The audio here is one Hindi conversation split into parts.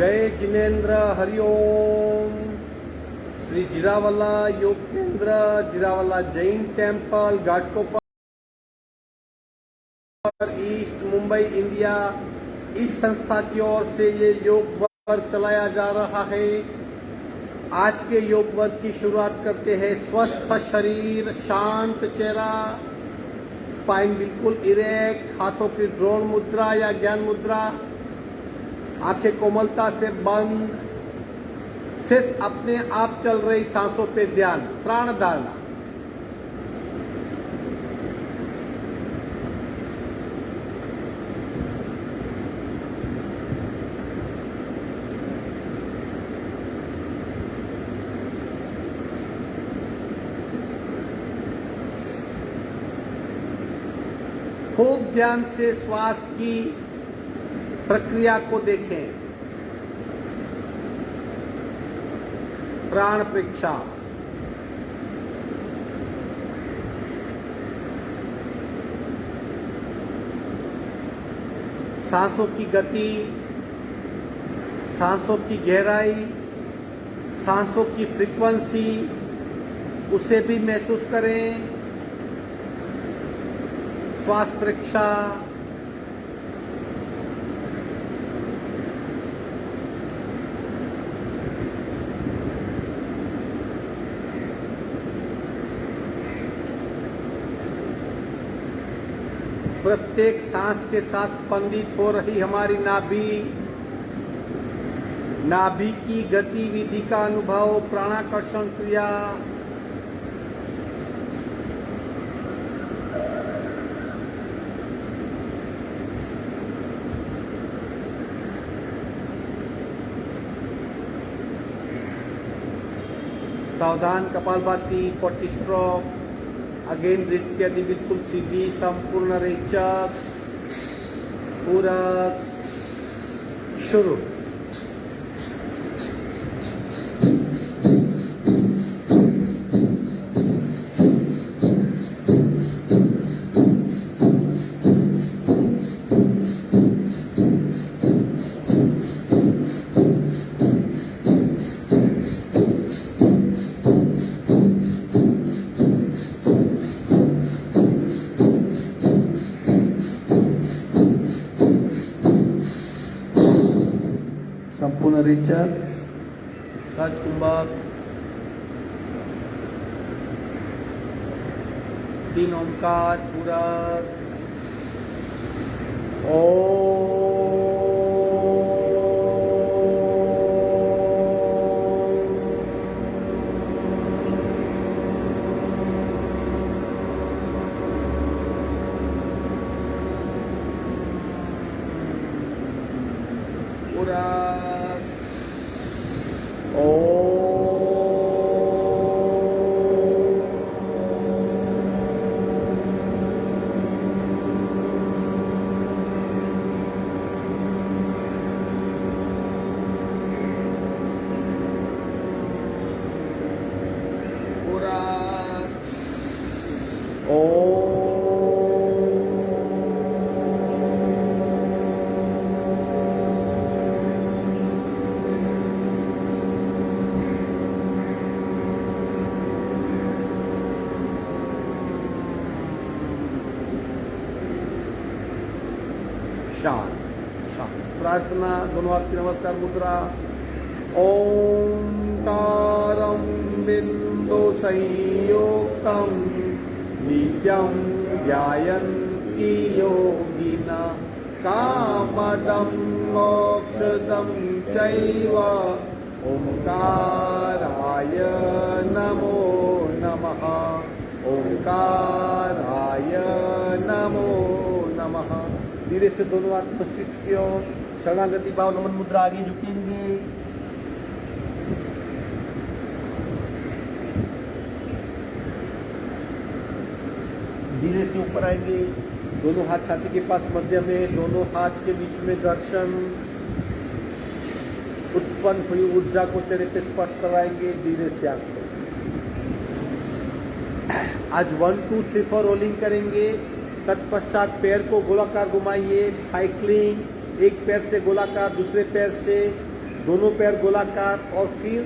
जय जिनेन्द्र हरिओम। श्री जीरावला योग केंद्र, Jirawala Jain temple, Ghatkopar, east Mumbai, India, इस संस्था की ओर से ये योग वर्ग चलाया जा रहा है। आज के योग वर्ग की शुरुआत करते हैं। स्वस्थ शरीर, शांत चेहरा, स्पाइन बिल्कुल इरेक्ट, हाथों की ड्रोन मुद्रा या ज्ञान मुद्रा, आंखें कोमलता से बंद, सिर्फ अपने आप चल रही सांसों पे ध्यान, प्राण धारणा। खूब ध्यान से श्वास की प्रक्रिया को देखें। प्राण परीक्षा, सांसों की गति, सांसों की गहराई, सांसों की फ्रीक्वेंसी, उसे भी महसूस करें। श्वास परीक्षा, प्रत्येक सांस के साथ स्पंदित हो रही हमारी नाभि की गतिविधि का अनुभव, प्राणाकर्षण क्रिया। सावधान, कपालभाति, 40 स्ट्रोक। अगेन दृष्टि यदि बिल्कुल सीधी, संपूर्ण रेचक, पूरक। शुरू। संपूर्ण रेचक, सहज कुंभक, 3 ओंकार, पूरक। शांत शांत। प्रार्थना, दोनों हाथ की नमस्कार मुद्रा। ओंकारं बिंदु संयुक्तं नित्यं ध्यायन्ति योगिना कामदं मोक्षदं चैव ओंकाराय नमो नमः। ओंकाराय नमो नमः। धीरे से दोनों हाथ मस्तिष्क की ओर, शरणागति भाव, नमन मुद्रा, आगे झुकेंगे। धीरे से ऊपर आएंगे, दोनों हाथ छाती के पास मध्य में, दोनों हाथ के बीच में दर्शन। उत्पन्न हुई ऊर्जा को चेहरे पे स्पर्श कराएंगे। धीरे से आंख। आज 1 2 3 4 रोलिंग करेंगे। तत्पश्चात पैर को गोलाकार घुमाइए, साइक्लिंग, एक पैर से गोलाकार, दूसरे पैर से दोनों पैर गोलाकार और फिर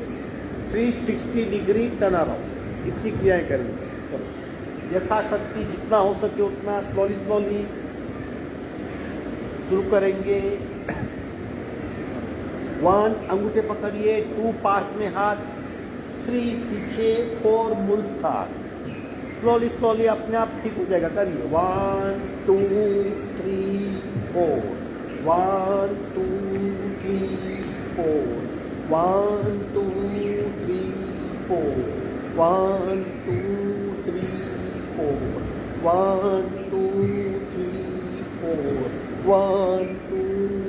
360 डिग्री टर्न अराउंड, इतनी क्रियाएं करेंगे। चलो यथाशक्ति जितना हो सके उतना स्लोली शुरू करेंगे। 1 अंगूठे पकड़िए, 2 पास में हाथ, 3 पीछे, 4 मूल स्थान। स्लोली अपने आप ठीक हो जाएगा। करिए 1 2 3 4, 1 2 3 4, 1 2 3 4, 1 2 3 4, 1 2 3 4, 1 2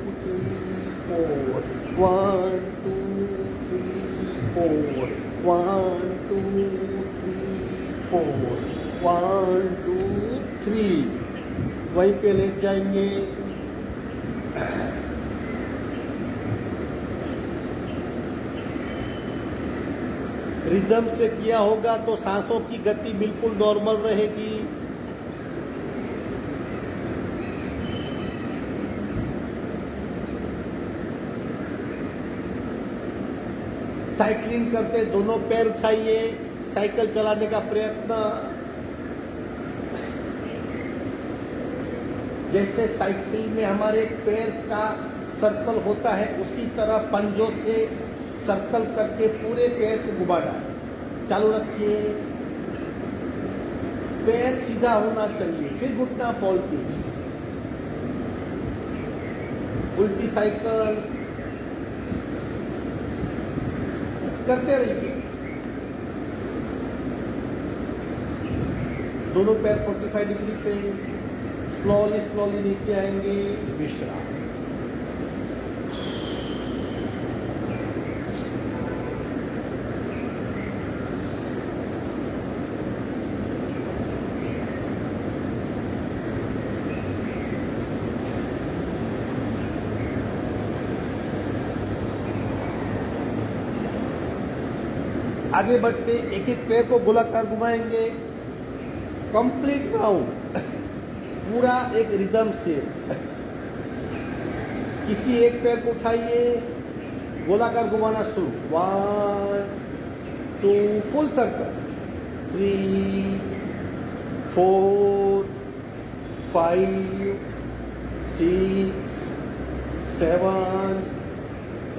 3 4, 1 2 3 4, 1 2 3 4, 1 2 3, वहीं पे लेट जाएंगे। रिदम से किया होगा तो सांसों की गति बिल्कुल नॉर्मल रहेगी। साइकिलिंग करते दोनों पैर उठाइए, साइकिल चलाने का प्रयत्न। जैसे साइकिल में हमारे पैर का सर्कल होता है उसी तरह पंजों से सर्कल करके पूरे पैर को घुमाना है। चालू रखिए। पैर सीधा होना चाहिए, फिर घुटना फॉल कीजिए। उल्टी साइकिल करते रहिए। दोनों पैर 45 डिग्री पे स्लोली नीचे आएंगे। विश्राम। आगे बढ़ते एक एक पैर को गोलाकार घुमाएंगे। कंप्लीट राउंड, पूरा एक रिदम से। किसी एक पैर को उठाइए, गोलाकार घुमाना शुरू। 1 2 फुल सर्कल, 3 4 5 6 7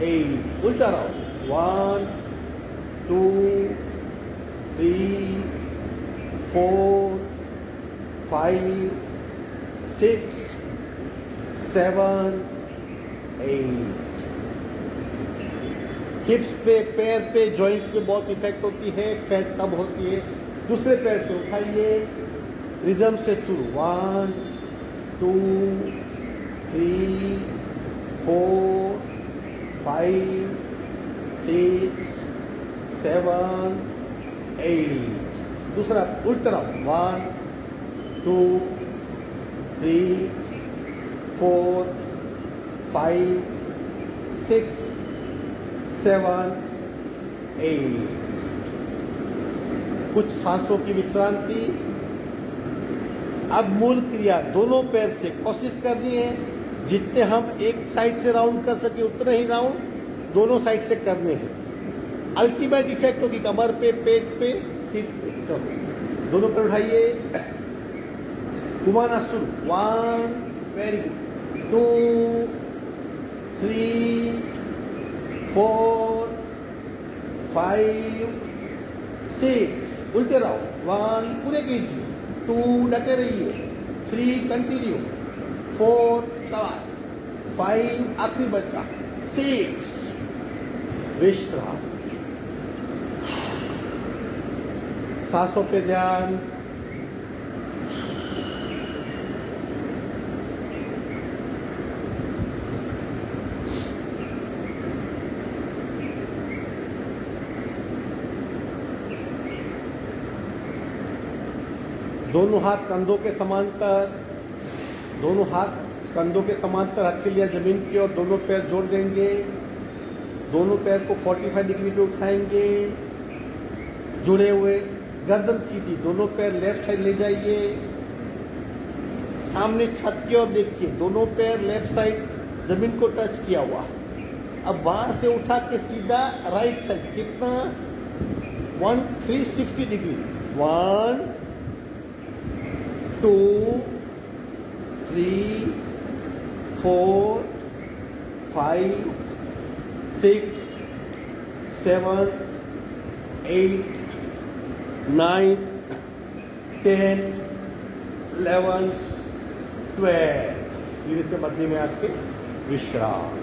8, उल्टा राउंड। 1 2 3 4 5 6 7 8। हिप्स पे, पैर पे, जॉइंट्स पे बहुत इफेक्ट होती है, फैट कम होती है। दूसरे पैर से उठाइए, रिदम से शुरू। 1 2 3 4 5 6 7 8। दूसरा उल्टा राउंड। 1 2 3 4 5 6 7 8। कुछ सांसों की विश्रांति। अब मूल क्रिया दोनों पैर से कोशिश करनी है। जितने हम एक साइड से राउंड कर सके उतने ही राउंड दोनों साइड से करने हैं। अल्टीमेट इफेक्ट होगी कमर पे, पेट पे, सीट पे। चलो दोनों पैर उठाइए, घुमाना शुरू। 1 वेरी गुड, 2 3 4 5 6, उल्टे राउंड। 1 पूरे कीजिए, 2 डटे रहिए, 3 कंटिन्यू, 4 शाबाश, 5 आखिरी बच्चा, 6 विश्राम। सांसों पे ध्यान। दोनों हाथ कंधों के समांतर, दोनों हाथ कंधों के समांतर हथेलियां जमीन की और दोनों पैर जोड़ देंगे। दोनों पैर को 45 डिग्री पे उठाएंगे, जुड़े हुए, गर्दन सीधी। दोनों पैर लेफ्ट साइड ले जाइए, सामने छत की ओर देखिए। दोनों पैर लेफ्ट साइड जमीन को टच किया हुआ। अब वहां से उठा के सीधा राइट साइड, कितना 360 डिग्री, 1 2 3 4 5 6 7 8 9 10 11 12। धीरे से मध्य में आके विश्राम,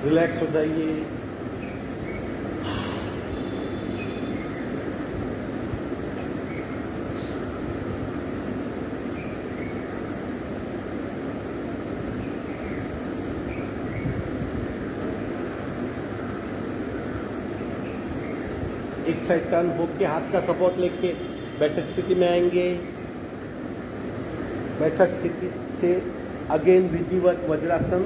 रिलैक्स हो जाइए। एक साइड टर्न होके हाथ का सपोर्ट लेके बैठक स्थिति में आएंगे। बैठक स्थिति से अगेन विधिवत वज्रासन।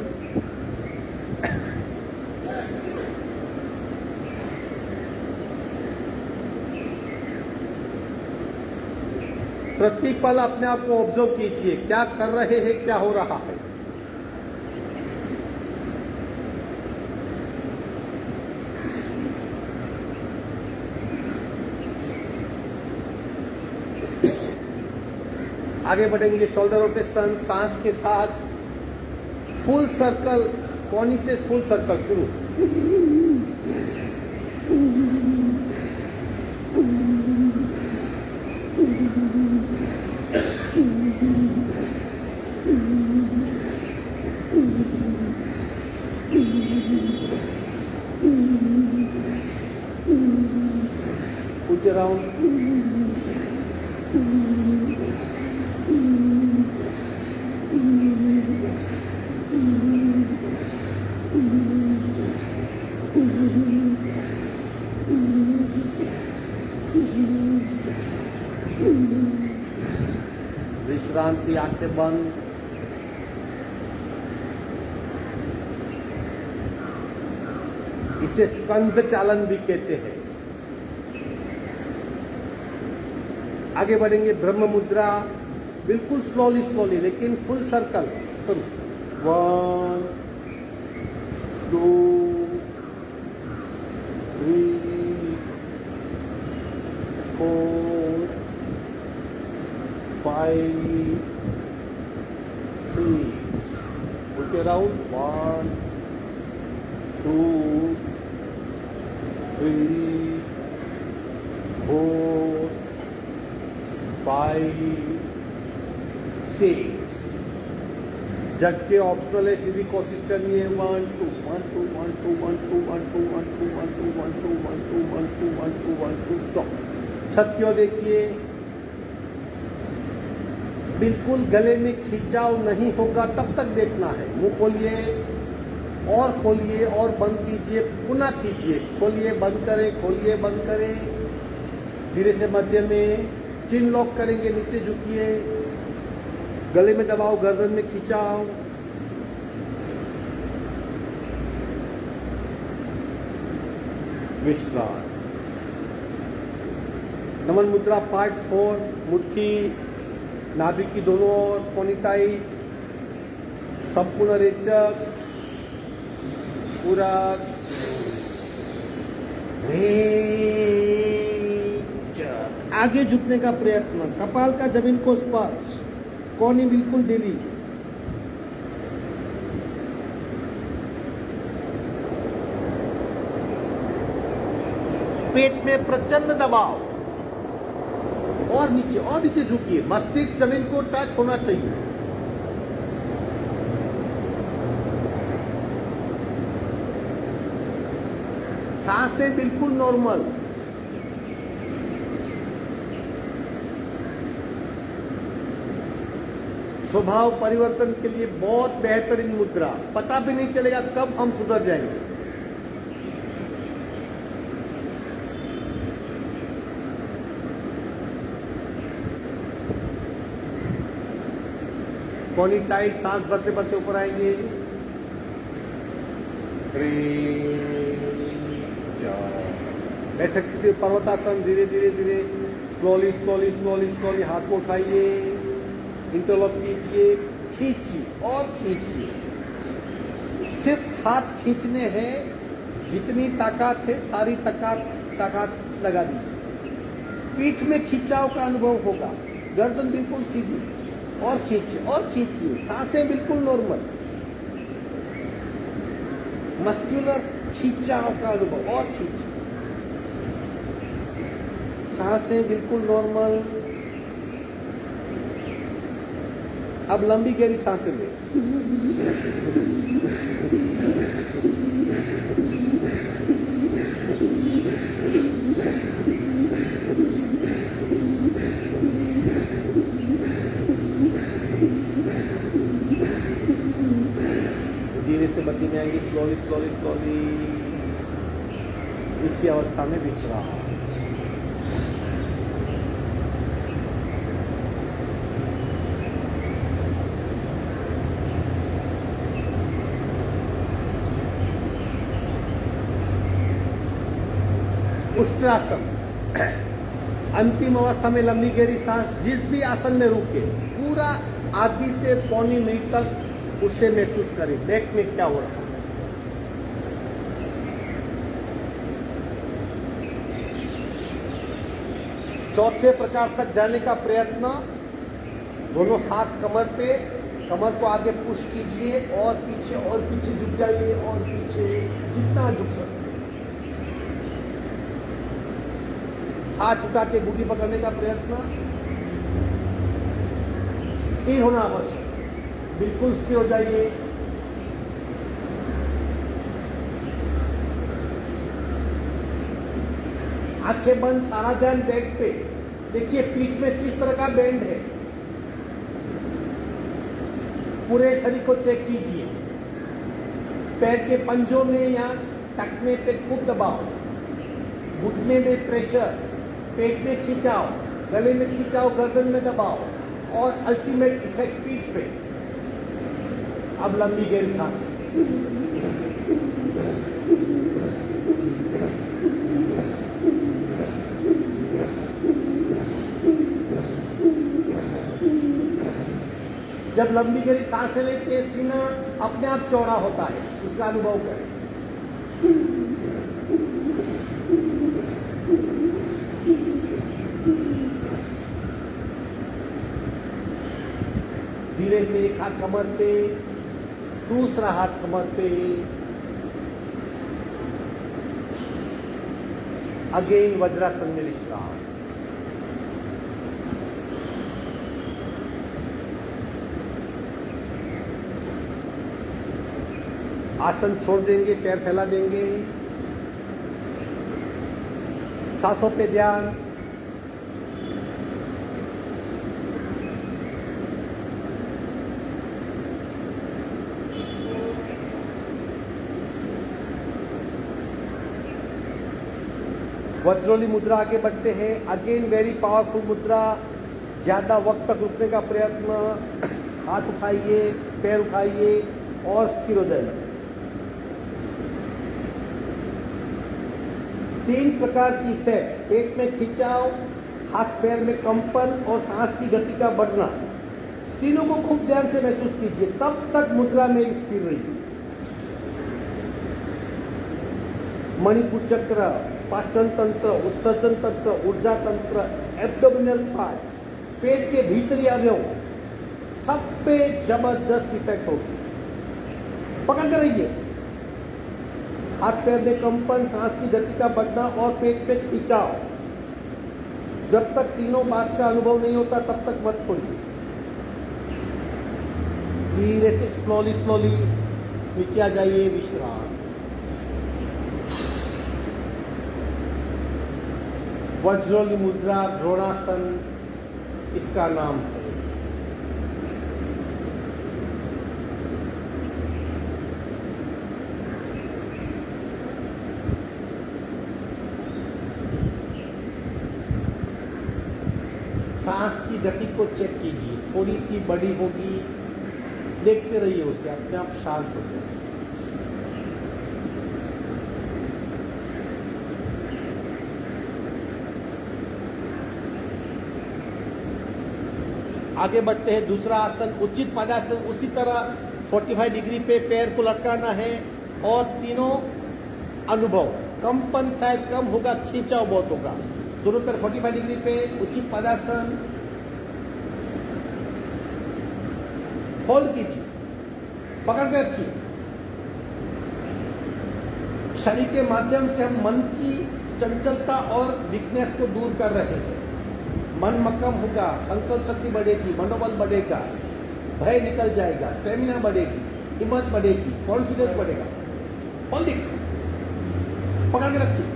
प्रत्येक पल अपने आप को ऑब्जर्व कीजिए, क्या कर रहे हैं, क्या हो रहा है। आगे बढ़ेंगे, शोल्डर रोटेशन, सांस के साथ फुल सर्कल, कोनी से फुल सर्कल शुरू। Put around. विश्रांति, आंखें बंद। इसे स्कंद चालन भी कहते हैं। आगे बढ़ेंगे, ब्रह्म मुद्रा, बिल्कुल स्लोली स्लोली लेकिन फुल सर्कल शुरू। 1 2 3 4 5 6, put around 1 2 3 4 5 6। झटके ऑप्शनल है, फिर भी कोशिश करनी है। 1 2 1 2 1 2 1 2 1 2 1 2 1 2 1 2 1 2 1 2 1 2 1 2 स्टॉप। छत की ओर देखिए, बिल्कुल गले में खिंचाव नहीं होगा तब तक देखना है। मुंह खोलिए और खोलिए और बंद कीजिए, पुनः कीजिए, खोलिए बंद करें, खोलिए बंद करें। धीरे से मध्य में चिन लॉक करेंगे, नीचे झुकिए, गले में दबाओ, गर्दन में खिंचाओ। विश्राम। नमन मुद्रा पार्ट 4, मुट्ठी नाभि की दोनों ओर, कोनी टाइट, संपूर्ण रेचक, पूरक, आगे झुकने का प्रयत्न, कपाल का जमीन को स्पर्श, कोनी बिल्कुल ढीली। पेट में प्रचंड दबाव, और नीचे झुकिए, मस्तिष्क जमीन को टच होना चाहिए। सांसें बिल्कुल नॉर्मल। स्वभाव परिवर्तन के लिए बहुत बेहतरीन मुद्रा, पता भी नहीं चलेगा कब हम सुधर जाएंगे। कोनी टाइट, सांस भरते भरते ऊपर आएंगे। बैठक स्थिति, पर्वतासन, धीरे धीरे धीरे, स्लोली स्लोली स्लोली स्लोली, हाथ को उठाइए, इंटरलॉक कीजिए, खींचिए और खींचिए। सिर्फ हाथ खींचने हैं, जितनी ताकत है सारी ताकत लगा दीजिए। पीठ में खिंचाव का अनुभव होगा, गर्दन बिल्कुल सीधी, और खींचिए, सांसें बिल्कुल नॉर्मल, मस्कुलर खिंचाव का अनुभव, और खींचिए, सांसें बिल्कुल नॉर्मल। अब लंबी गहरी सांसें लें। धीरे से बत्ती में आएंगे, स्लोली। इसी अवस्था में विश्राम। उष्ट्रासन, अंतिम अवस्था में लंबी गहरी सांस जिस भी आसन में रुके, पूरा आधी से पौनी मिनट तक उसे महसूस करें, बैक में क्या हो रहा है। चौथे प्रकार तक जाने का प्रयत्न, दोनों हाथ कमर पे, कमर को आगे पुश कीजिए और पीछे झुक जाइए, और पीछे जितना झुक सकते, हाथ उठा के गुटी पकड़ने का प्रयत्न। स्थिर होना आवश्यक, बिल्कुल स्थिर हो जाइए। आंखें बंद, सारा ध्यान बैक पे। देखिए पीठ में किस तरह का बैंड है, पूरे शरीर को चेक कीजिए। पैर के पंजों में या टखने पे खूब दबाव, घुटने में प्रेशर, पेट में खिंचाव, गले में खिंचाव, गर्दन में दबाव, और अल्टीमेट इफेक्ट पीठ पे। अब लंबी गहरी सांस, जब लंबी गहरी सांसें लेते सीना अपने आप चौड़ा होता है, उसका अनुभव करें। धीरे से एक हाथ कमर पे, दूसरा हाथ कमर पे, अगेन वज्रासन में विश्राम। आसन छोड़ देंगे, पैर फैला देंगे, सांसों पे ध्यान। वज्रोली मुद्रा आगे बढ़ते हैं। अगेन वेरी पावरफुल मुद्रा, ज्यादा वक्त तक रुकने का प्रयत्न। हाथ उठाइए, पैर उठाइए और स्थिर हो जाइए। 3 प्रकार की इफेक्ट, पेट में खिंचाव, हाथ पैर में कंपन और सांस की गति का बढ़ना, तीनों को खूब ध्यान से महसूस कीजिए। तब तक मुद्रा में स्थिर रहिए। मणिपुर चक्र, पाचन तंत्र, उत्सर्जन तंत्र, ऊर्जा तंत्र, एब्डोमिनल पार्ट, पेट के भीतरी अवयव, सब पे जबरदस्त इफेक्ट होगी। पकड़ते रहिए। हाथ पैर में कंपन, सांस की गति का बढ़ना और पेट पे खिंचाव। जब तक तीनों बात का अनुभव नहीं होता तब तक मत छोड़िए। धीरे से स्लोली नीचे आ जाइए, विश्राम। वज्रोली मुद्रा, द्रोणासन इसका नाम है। सांस की गति को चेक कीजिए, थोड़ी सी बड़ी होगी, देखते रहिए उसे, अपने आप शांत हो जाए। आगे बढ़ते हैं। दूसरा आसन उचित पदासन, उसी तरह 45 डिग्री पे पैर को लटकाना है, और तीनों अनुभव। कंपन शायद कम होगा, खींचाव बहुत होगा। दोनों पैर 45 डिग्री पे, उचित पदासन, होल्ड कीजिए, पकड़ के रखिए। शरीर के माध्यम से हम मन की चंचलता और वीकनेस को दूर कर रहे हैं। मन मक्कम होगा, संकल्प शक्ति बढ़ेगी, मनोबल बढ़ेगा, भय निकल जाएगा, स्टेमिना बढ़ेगी, हिम्मत बढ़ेगी, कॉन्फिडेंस बढ़ेगा। होल्ड इट, पकड़ के रखिए,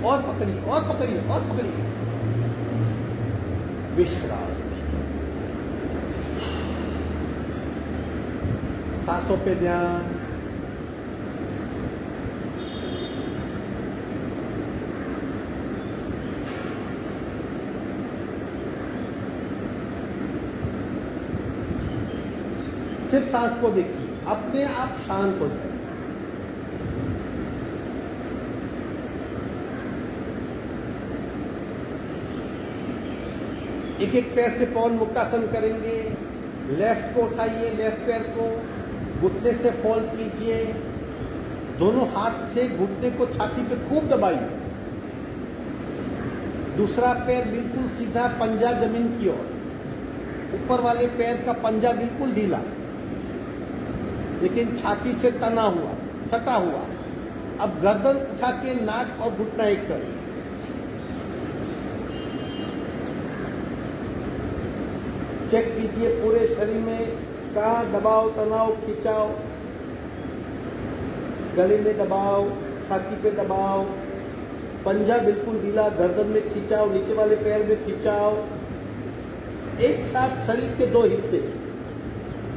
और पकड़िए और पकड़िए और पकड़िए। विश्राम, सांसों पे ध्यान। सिर्फ सांस को देखिए, अपने आप शांत हो जाए। एक एक पैर से पवन मुक्तासन करेंगे। लेफ्ट को उठाइए, लेफ्ट पैर को घुटने से फोल्ड कीजिए। दोनों हाथ से घुटने को छाती पे खूब दबाइए। दूसरा पैर बिल्कुल सीधा, पंजा जमीन की ओर। ऊपर वाले पैर का पंजा बिल्कुल ढीला, लेकिन छाती से तना हुआ, सटा हुआ। अब गर्दन उठा के नाक और घुटना एक करें। चेक कीजिए पूरे शरीर में कहाँ दबाव, तनाव, खिंचाव। गले में दबाव, छाती पे दबाव, पंजा बिल्कुल ढीला, गर्दन में खिंचाव, नीचे वाले पैर में खिंचाव। एक साथ शरीर के दो हिस्से,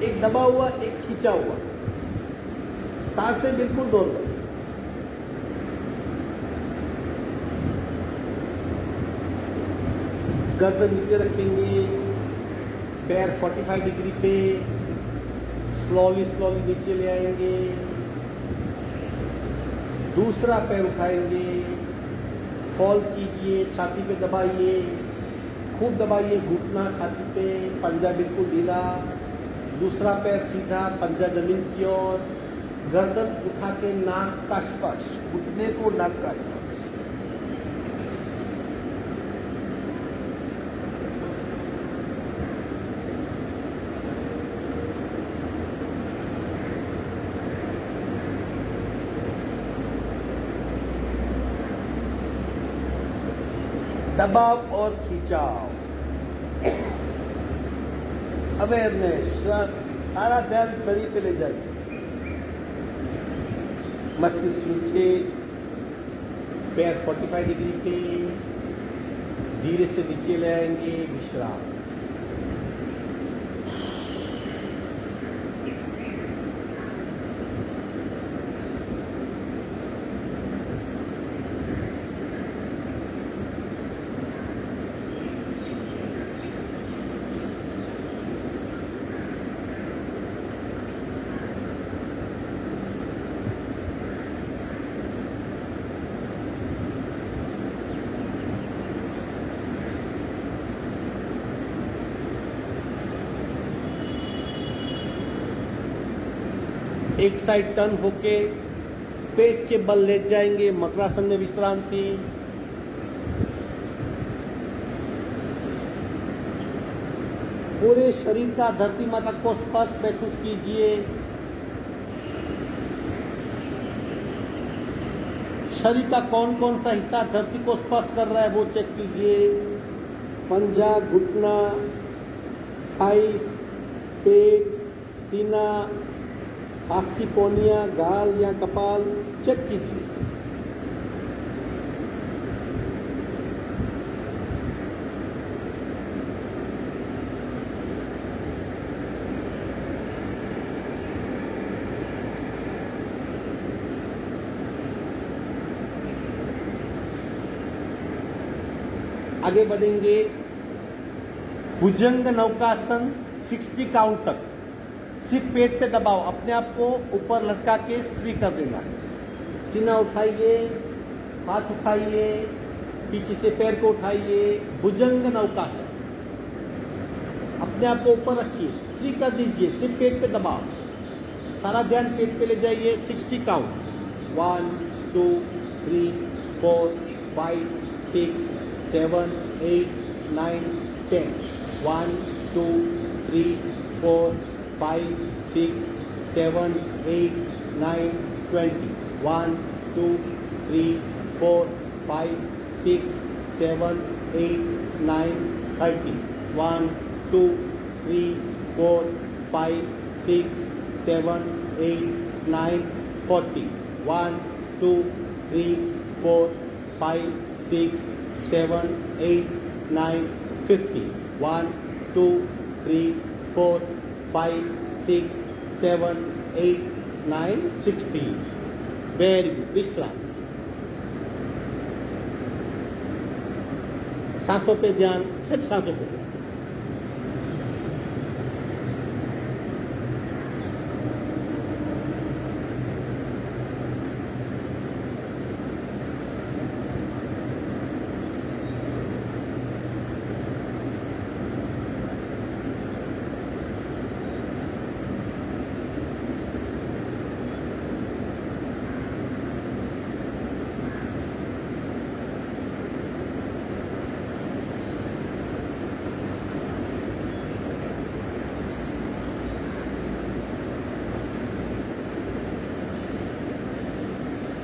एक दबा हुआ, एक खींचा हुआ। सांसें बिल्कुल नॉर्मल। गर्दन नीचे रखेंगे, पैर 45 डिग्री पे, स्लोली स्लोली नीचे ले आएंगे। दूसरा पैर उठाएंगे, फॉल कीजिए, छाती पे दबाइए, खूब दबाइए, घुटना छाती पे, पंजा बिल्कुल ढीला। दूसरा पैर सीधा, पंजा जमीन की ओर। गर्दन उठा के नाक का स्पर्श, घुटने को नाक का स्पर्श। दबाव और खिंचाव, अवेयरनेस, सारा ध्यान शरीर पे ले जाइए। मस्तिष्क नीचे, पैर 45 डिग्री पे, धीरे से नीचे ले आएंगे। विश्राम। एक साइड टर्न होके पेट के बल लेट जाएंगे। मकरासन में विश्रांति। पूरे शरीर का धरती माता को स्पर्श महसूस कीजिए। शरीर का कौन कौन सा हिस्सा धरती को स्पर्श कर रहा है वो चेक कीजिए। पंजा, घुटना, थाइस, पेट, सीना, हाथ की कोहनियां, गाल या कपाल चेक कीजिए। आगे बढ़ेंगे। भुजंग नौकासन 60 काउंट तक। सिर्फ पेट पे दबाव, अपने आप को ऊपर लटका के फ्री कर देना। सीना उठाइए, हाथ उठाइए, पीछे से पैर को उठाइए। भुजंग नौकासन, अपने आप को ऊपर रखिए, फ्री कर दीजिए। सिर्फ पेट पे दबाव, सारा ध्यान पेट पे ले जाइए। 60 काउंट, 1 2 3 4 5 6 7 8 9 10, 1 2 3 4 5 6 7 8 9 20, 1 2 3 4 5 6 7 8 9 30, 1 2 3 4 5 6 7 8 9 40, 1 2 3 4 5 6 7 8 9 50, 1 2 3 4 5 6 7 8 9 60. Very good. विश्राम. सांसों पे ध्यान, सिर्फ सांसों पे ध्यान.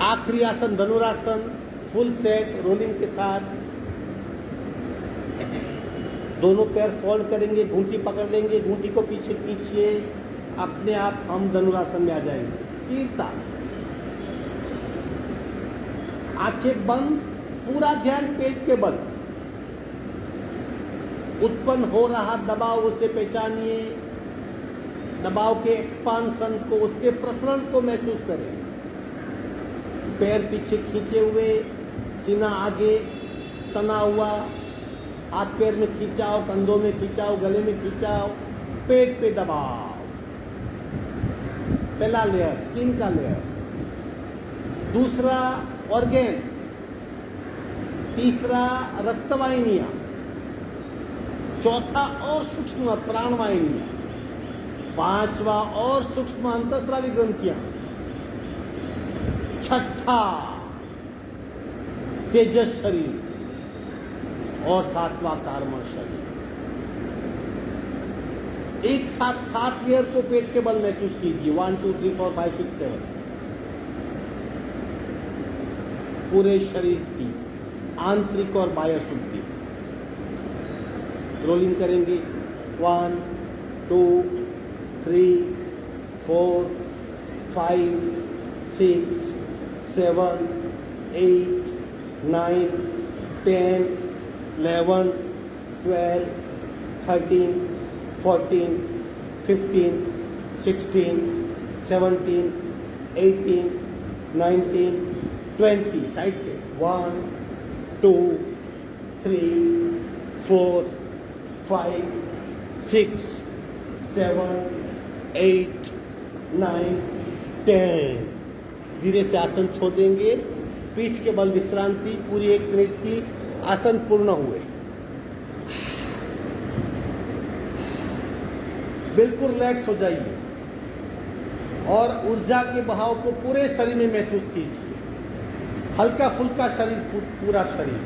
आखिरी आसन धनुरासन, फुल सेट रोलिंग के साथ. दोनों पैर फोल्ड करेंगे, घूंटी पकड़ लेंगे, घूंटी को पीछे खींचिए, अपने आप हम धनुरासन में आ जाएंगे. स्थिरता. आंखें बंद, पूरा ध्यान पेट के बल. उत्पन्न हो रहा दबाव उसे पहचानिए, दबाव के एक्सपांशन को, उसके प्रसरण को महसूस करें. पैर पीछे खींचे हुए, सीना आगे तना हुआ, हाथ पैर में खींचाओ, कंधों में खींचाओ, गले में खींचाओ, पेट पे दबाव. पहला लेयर स्किन का लेयर, दूसरा ऑर्गेन, तीसरा रक्तवाहिनियां, चौथा और सूक्ष्म प्राणवाहिनियां, पांचवा और सूक्ष्म अंतःस्रावी ग्रंथियां, छठा तेजस शरीर और सातवां कार्मण शरीर. एक साथ 7 लेयर को पेट के बल महसूस कीजिए. 1 2 3 4 5 6 7. पूरे शरीर की आंतरिक और बाह्य शुद्धि. रोलिंग करेंगे. 1 2 3 4 5 6 7 8 9 10 11 12 13 14 15 16 17 18 19 20. साइड पे. 1 2 3 4 5 6 7 8 9 10. धीरे से आसन छोड़ देंगे. पीठ के बल विश्रांति. पूरी 1 मिनट की आसन पूर्ण हुए. बिल्कुल रिलैक्स हो जाइए और ऊर्जा के बहाव को पूरे शरीर में महसूस कीजिए. हल्का फुल्का शरीर, पूरा शरीर.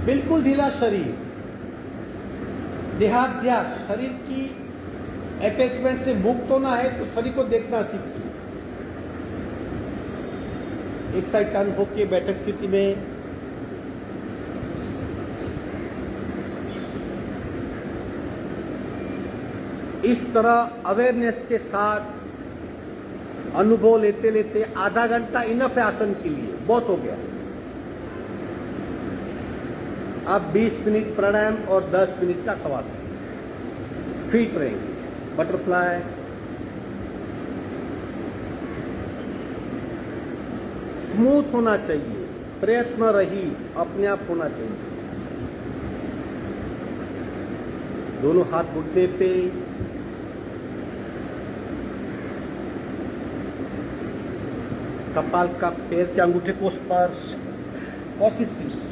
बिल्कुल ढीला शरीर, देहाध्यास, शरीर की अटैचमेंट से मुक्त होना है तो शरीर को देखना सीखिए। एक साइड टर्न होके बैठक स्थिति में इस तरह अवेयरनेस के साथ अनुभव लेते लेते आधा घंटा इनफ है आसन के लिए, बहुत हो गया। अब 20 मिनट प्राणायाम और 10 मिनट का शवासन, फिट रहेंगे। बटरफ्लाई, स्मूथ होना चाहिए, प्रयत्न रहित अपने आप होना चाहिए। दोनों हाथ घुटने पे, कपाल का पैर के अंगूठे को स्पर्श, कोशिश कीजिए।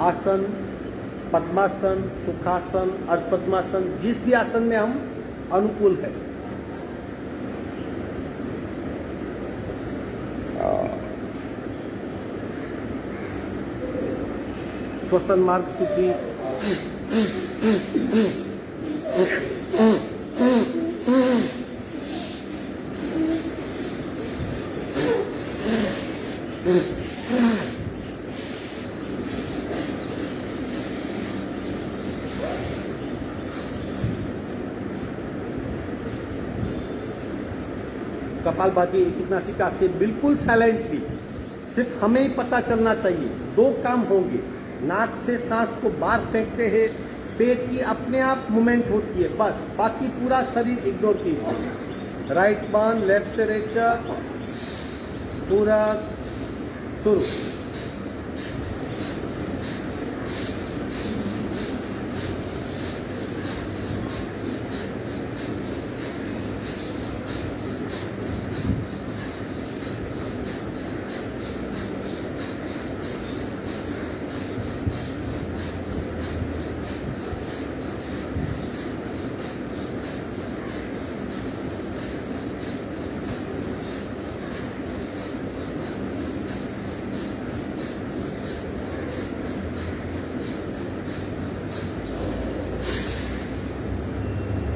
आसन, पद्मासन, सुखासन, अर्धपद्मासन, जिस भी आसन में हम अनुकूल है। श्वसन मार्ग शुद्धि, कपालभाति, एक नासिका से बिल्कुल साइलेंटली, सिर्फ हमें ही पता चलना चाहिए। दो काम होंगे, नाक से सांस को बाहर फेंकते हैं, पेट की अपने आप मूवमेंट होती है, बस। बाकी पूरा शरीर इग्नोर कीजिए। राइट बान, लेफ्ट से रेचा, पूरा शुरू।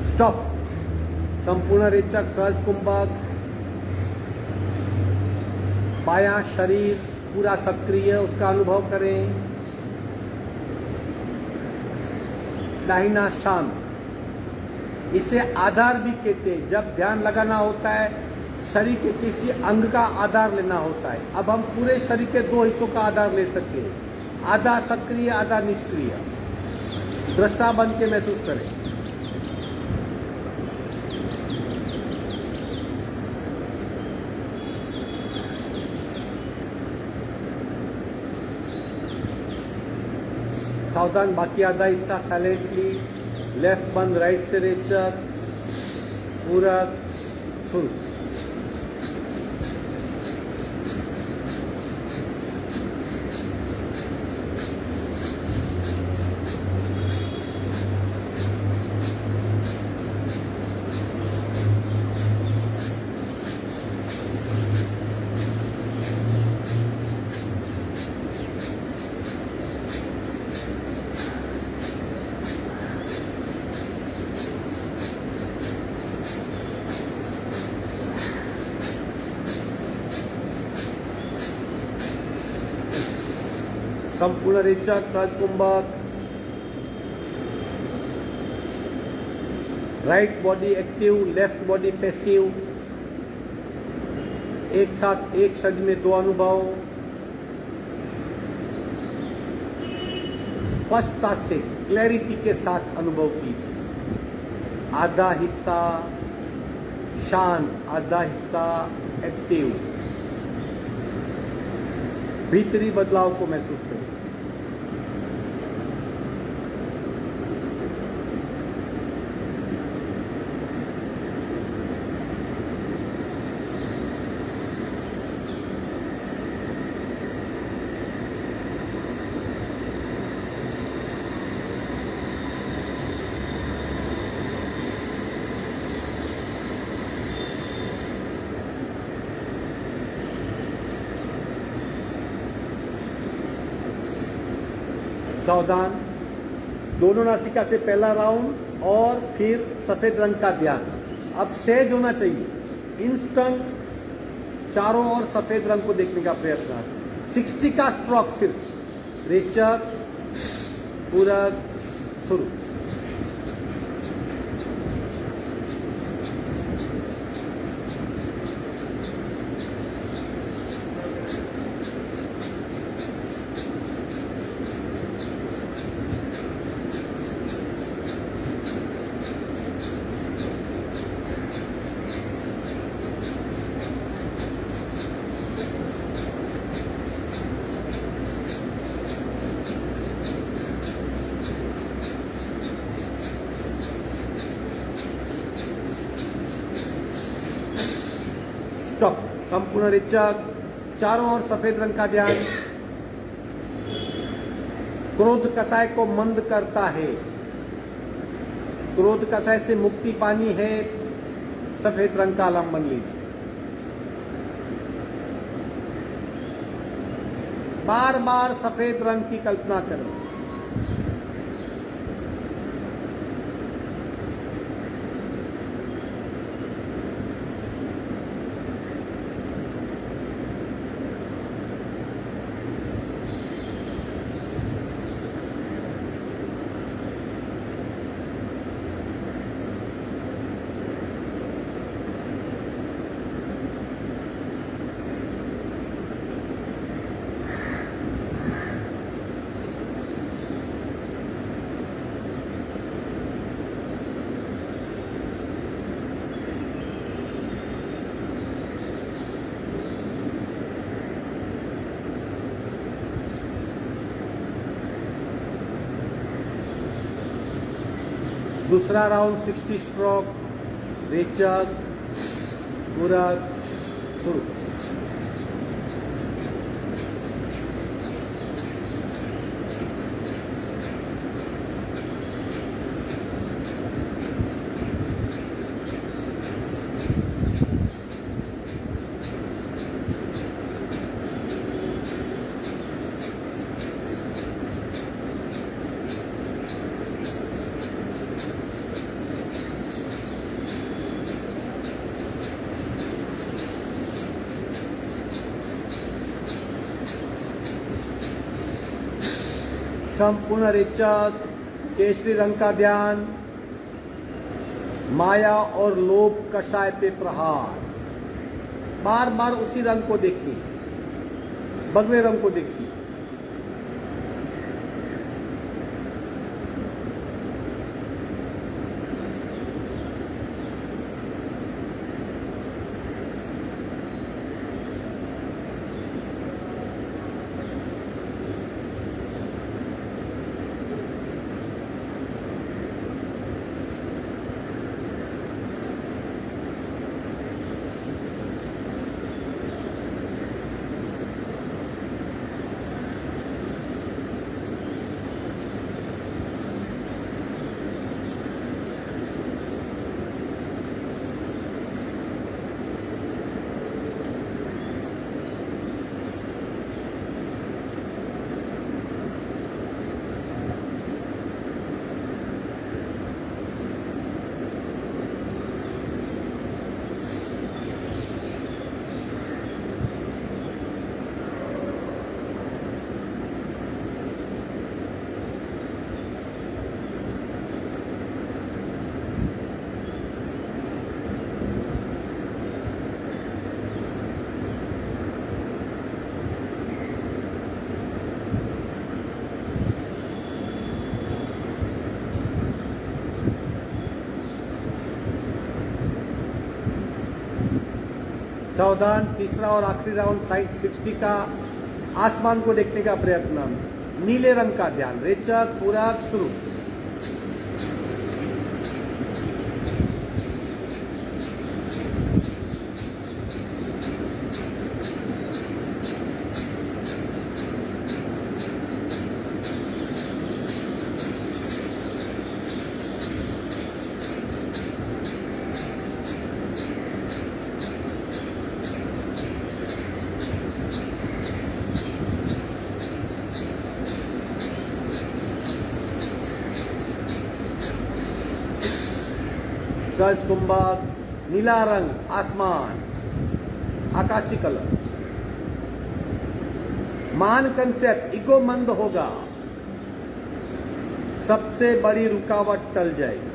स्टॉप। संपूर्ण रेचक, सहज कुंभक, बायां शरीर पूरा सक्रिय, उसका अनुभव करें। दाहिना शांत। इसे आधार भी कहते हैं। जब ध्यान लगाना होता है, शरीर के किसी अंग का आधार लेना होता है। अब हम पूरे शरीर के दो हिस्सों का आधार ले सकते हैं, आधा सक्रिय, आधा निष्क्रिय। दृष्टा बन के महसूस करें। सावधान, बाकी आधा हिस्सा साइलेंटली। लेफ्ट बंद, राइट से रेचक, पूरक, सुन। संपूर्ण रेचक, सहज कुंभक। Right body active, left body passive. एक साथ एक शरीर में दो अनुभव। स्पष्टता से, क्लैरिटी के साथ अनुभव कीजिए। आधा हिस्सा शांत, आधा हिस्सा एक्टिव। भीतरी बदलाव को महसूस करें। सावधान, दोनों नासिका से पहला राउंड और फिर सफेद रंग का ध्यान। अब सहज होना चाहिए, इंस्टेंट चारों ओर सफेद रंग को देखने का प्रयत्न। 60 का स्ट्रोक सिर्फ। रेचक, पूरक, शुरू। स्टॉप। संपूर्ण रेचक, चारों ओर सफेद रंग का ध्यान। क्रोध कसाय को मंद करता है। क्रोध कसाय से मुक्ति पानी है, सफेद रंग का आलम्बन लीजिए। बार बार सफेद रंग की कल्पना करें। दूसरा राउंड 60 स्ट्रोक। रेचक, पूरक, शुरू। संपूर्ण रेचक, केसरी रंग का ध्यान। माया और लोभ कषाय पे प्रहार। बार बार उसी रंग को देखिए, भगवे रंग को देखिए। सावधान, तीसरा और आखिरी राउंड साइड 60 का। आसमान को देखने का प्रयत्न। नीले रंग का ध्यान। रेचक, पूरक, शुरू। सर्च कुंभक, नीला रंग, आसमान, आकाशी कलर। मान कंसेप्ट, ईगो मंद होगा, सबसे बड़ी रुकावट टल जाएगी।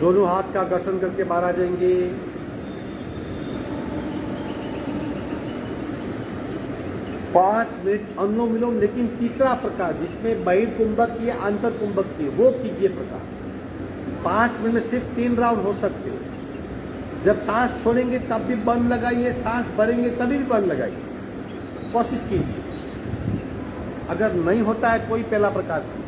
दोनों हाथ का घर्षण करके बाहर आ जाएंगे। पांच मिनट अनुलोम विलोम, लेकिन तीसरा प्रकार जिसमें बहिर्कुंभक की आंतर कुंभक की, वो कीजिए प्रकार। 5 मिनट में सिर्फ 3 राउंड हो सकते हैं। जब सांस छोड़ेंगे तब भी बंद लगाइए, सांस भरेंगे तभी भी बंद लगाइए। कोशिश कीजिए, अगर नहीं होता है कोई पहला प्रकार कीजिए।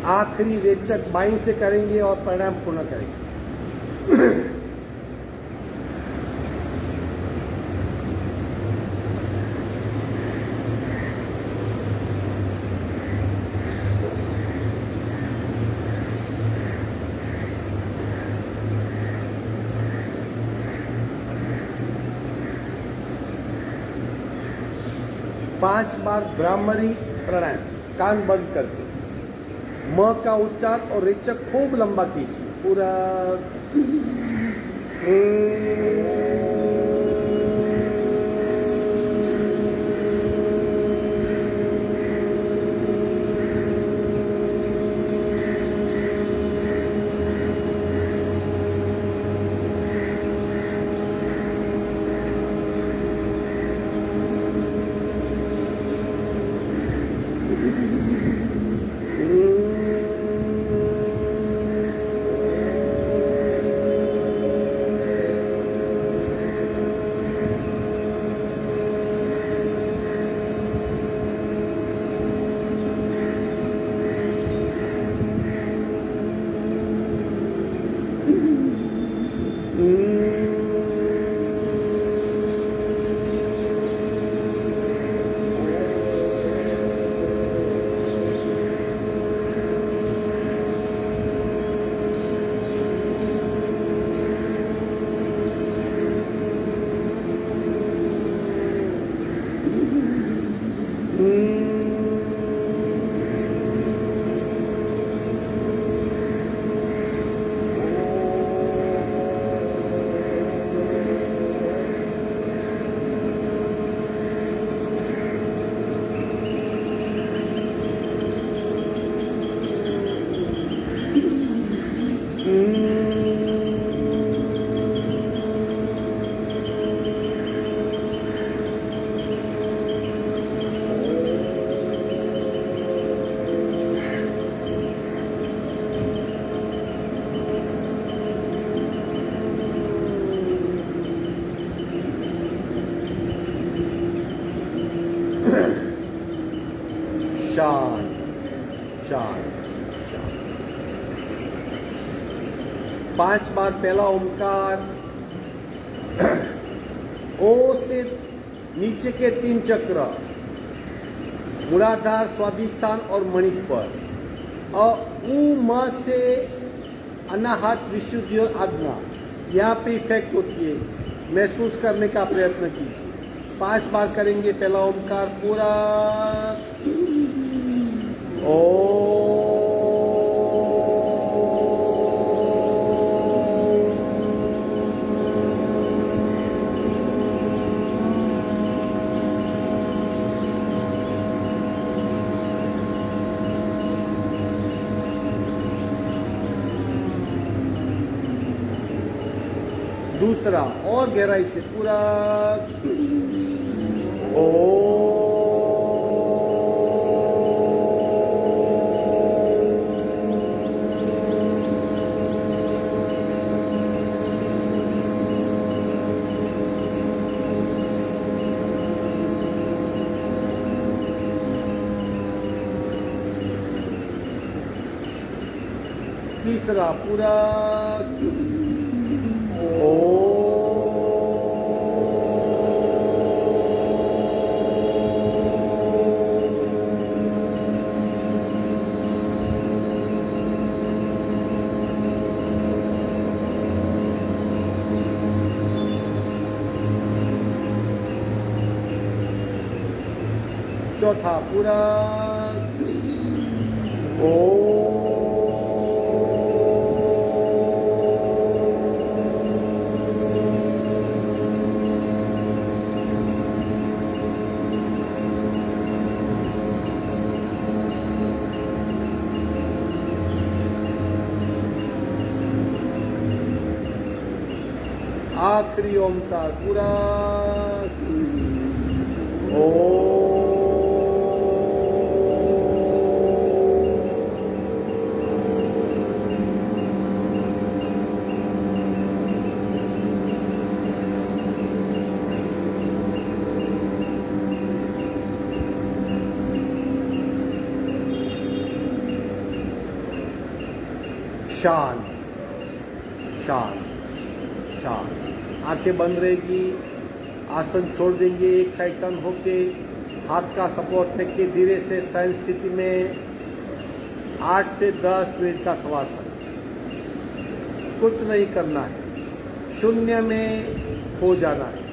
आखिरी रेचक बाई से करेंगे और परिणाम पूर्ण करेंगे। पांच बार ब्राह्मरी प्राणायाम, कान बंद करके म का उच्चार और रेचक खूब लंबा कीजिए, पूरा शांत शांत शांत। 5 बार पहला ओमकार, ओ से नीचे के 3 चक्र, मूलाधार, स्वादिष्ठान और मणिक पर, उ म से अनाहत, विशुद्धि और आज्ञा, यहाँ पे इफेक्ट होती है, महसूस करने का प्रयत्न कीजिए। 5 बार करेंगे पहला ओमकार पूरा, ओ दूसरा और गहराई से पूरा, ओ तीसरा पूरा, चौथा पूरा, ओ आखिरी ओमकार पूरा, ओ शांत शांत शांत। आंखें बंद रहेगी, आसन छोड़ देंगे, एक साइड टर्न होके हाथ का सपोर्ट लेके धीरे से शयन स्थिति में 8 से 10 मिनट का शवासन। कुछ नहीं करना है, शून्य में हो जाना है।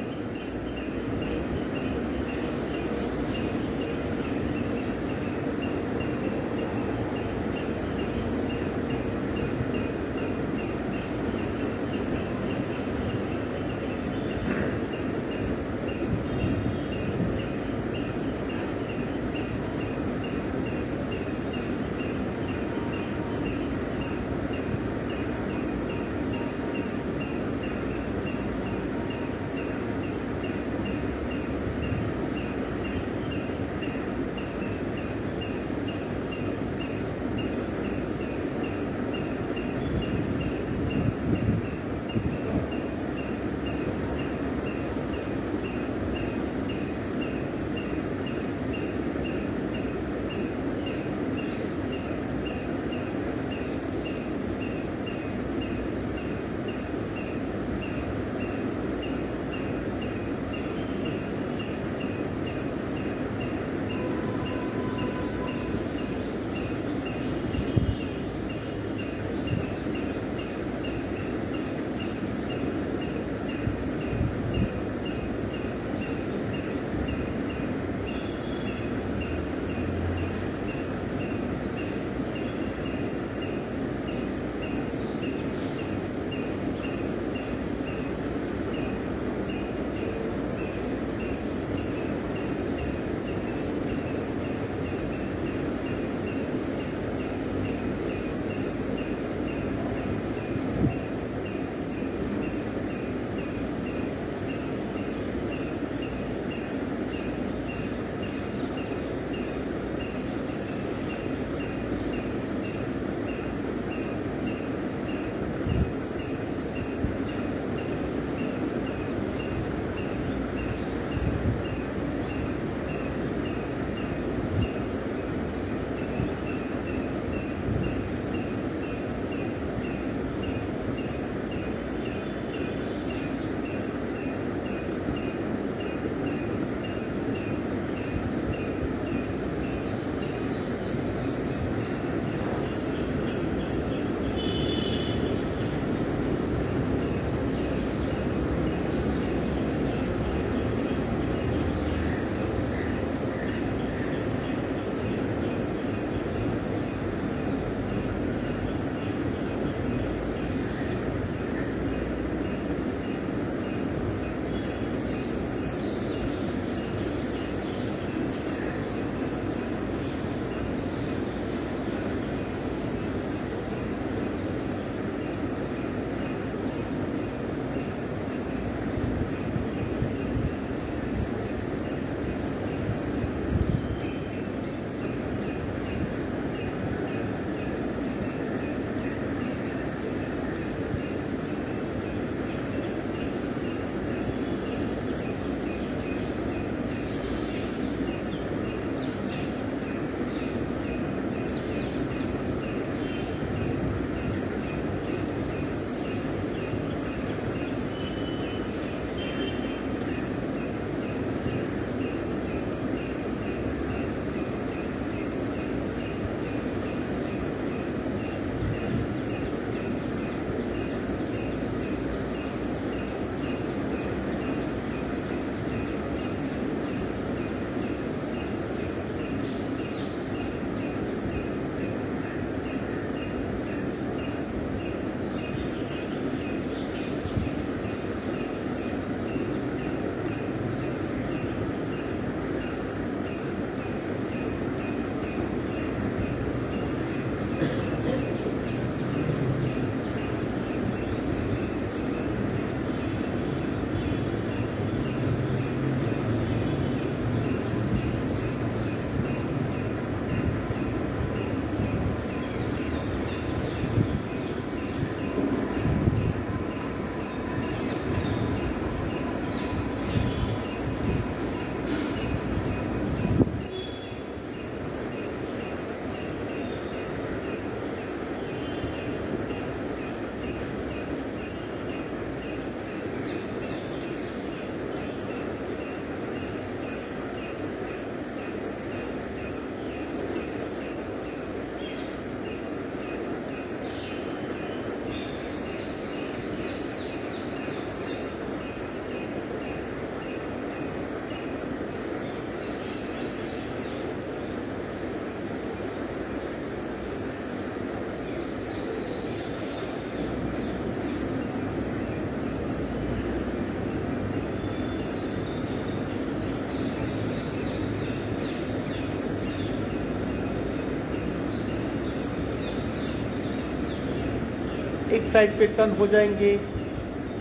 एक साइड पे टर्न हो जाएंगे,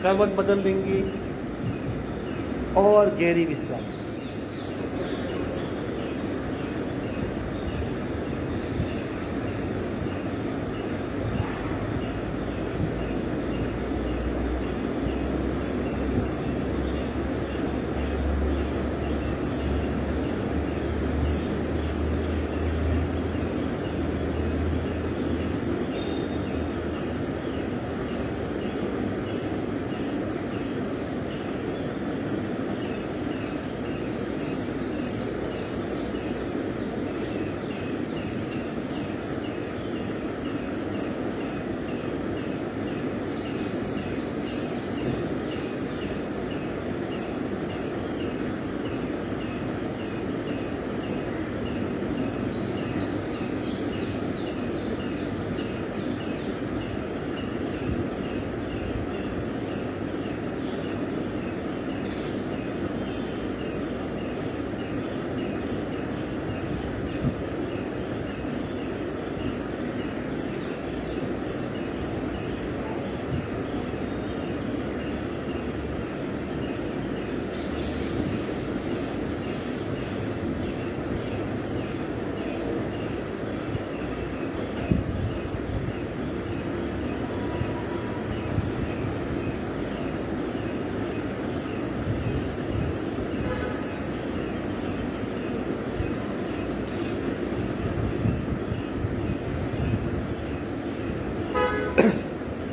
करवट बदल लेंगे और गहरी विश्राम।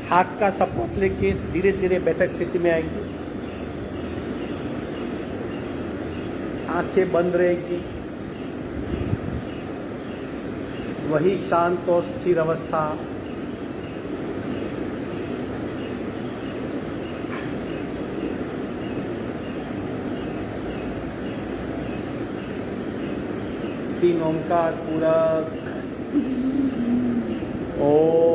हाथ का सपोर्ट लेके धीरे धीरे बैठक स्थिति में आएंगे। आंखें बंद रहेगी। वही शांत और स्थिर अवस्था। तीन ओंकार पूरक ओम।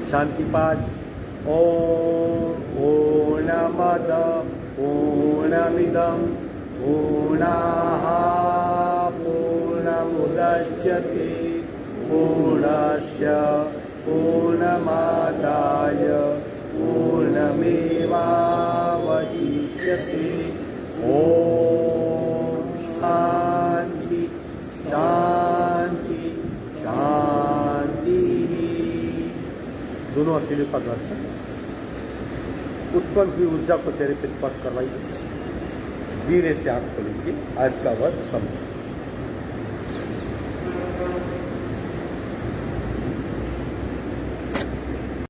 शांति पाठ। ओम पूर्णमद पूर्णमिदं पूर्णाः पूर्णमुदच्यते पूर्णस्य पूर्णमादाय पूर्णमेवावशिष्यते। ओम शांति शांति शांति। दोनों हथेलियों का दर्शन। उत्पन्न हुई ऊर्जा को चेहरे पर स्पर्श करवाइए। धीरे से आंख खोलेंगे। आज का वर्ग समाप्त।